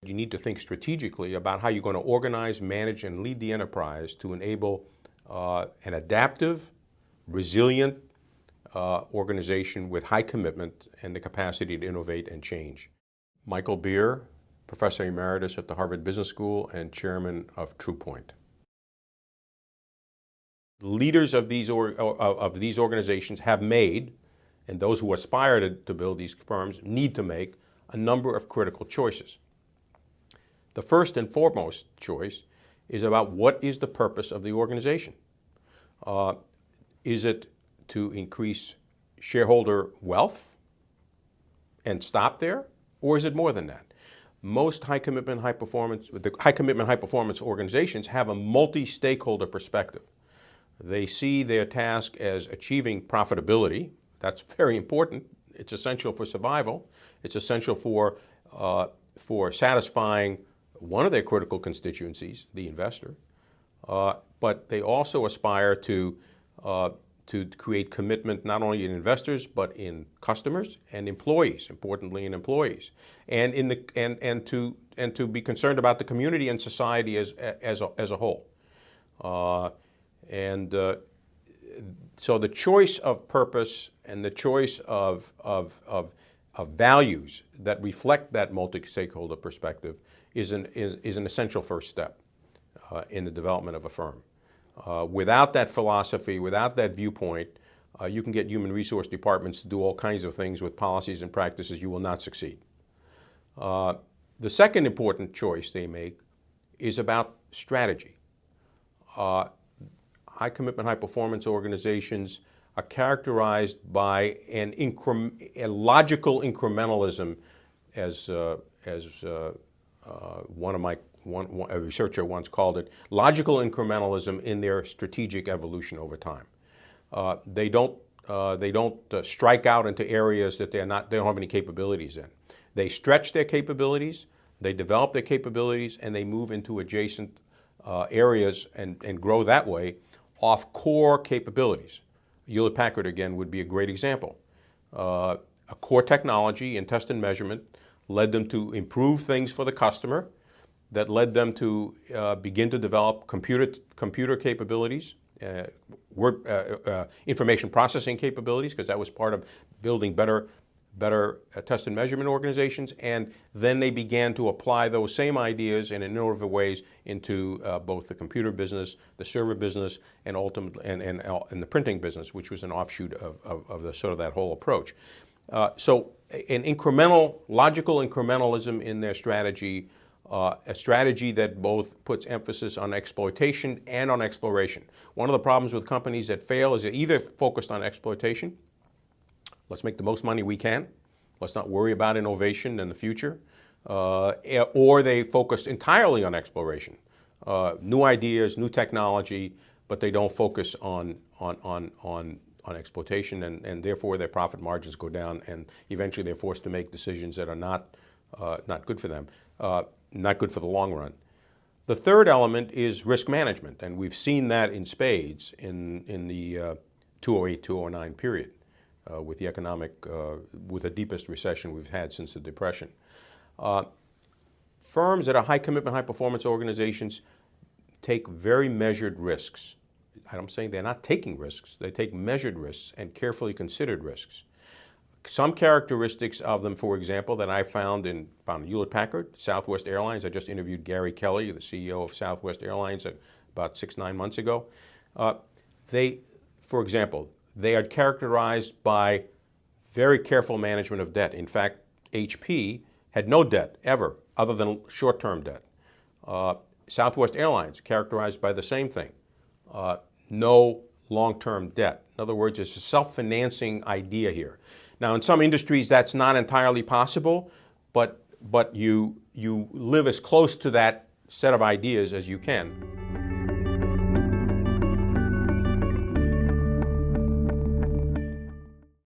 you need to think strategically about how you're going to organize, manage, and lead the enterprise to enable an adaptive, resilient organization with high commitment and the capacity to innovate and change. Michael Beer, Professor Emeritus at the Harvard Business School and Chairman of TruePoint. Leaders of these organizations have made, and those who aspire to build these firms need to make, a number of critical choices. The first and foremost choice is about what is the purpose of the organization. Is it to increase shareholder wealth and stop there, or is it more than that? Most high commitment, high performance organizations have a multi-stakeholder perspective. They see their task as achieving profitability. That's very important. It's essential for survival. It's essential for satisfying one of their critical constituencies, the investor. But they also aspire to create commitment not only in investors but in customers and employees, importantly in employees, and to be concerned about the community and society as a whole. So the choice of purpose and the choice of values that reflect that multi-stakeholder perspective is an essential first step in the development of a firm. Without that philosophy, without that viewpoint, you can get human resource departments to do all kinds of things with policies and practices. You will not succeed. The second important choice they make is about strategy. High commitment, high performance organizations are characterized by a logical incrementalism, as a researcher once called it, logical incrementalism in their strategic evolution over time. They don't strike out into areas that they don't have any capabilities in. They stretch their capabilities, they develop their capabilities, and they move into adjacent areas and grow that way off core capabilities. Hewlett-Packard, again, would be a great example. A core technology in test and measurement led them to improve things for the customer, that led them to begin to develop computer capabilities, information processing capabilities, because that was part of building better test and measurement organizations, and then they began to apply those same ideas in innovative ways into both the computer business, the server business, and ultimately and the printing business, which was an offshoot of the sort of that whole approach. So an logical incrementalism in their strategy, a strategy that both puts emphasis on exploitation and on exploration. One of the problems with companies that fail is they're either focused on exploitation. Let's make the most money we can. Let's not worry about innovation in the future. Or they focus entirely on exploration. New ideas, new technology, but they don't focus on exploitation, and therefore their profit margins go down, and eventually they're forced to make decisions that are not good for them, not good for the long run. The third element is risk management, and we've seen that in spades in the 2008-2009 period. With the deepest recession we've had since the Depression. Firms that are high commitment, high performance organizations take very measured risks. I'm saying they're not taking risks, they take measured risks and carefully considered risks. Some characteristics of them, for example, that I found in Hewlett-Packard, Southwest Airlines. I just interviewed Gary Kelly, the CEO of Southwest Airlines, about 6-9 months ago. For example, they are characterized by very careful management of debt. In fact, HP had no debt ever, other than short-term debt. Southwest Airlines characterized by the same thing, no long-term debt. In other words, it's a self-financing idea here. Now, in some industries, that's not entirely possible, but you live as close to that set of ideas as you can.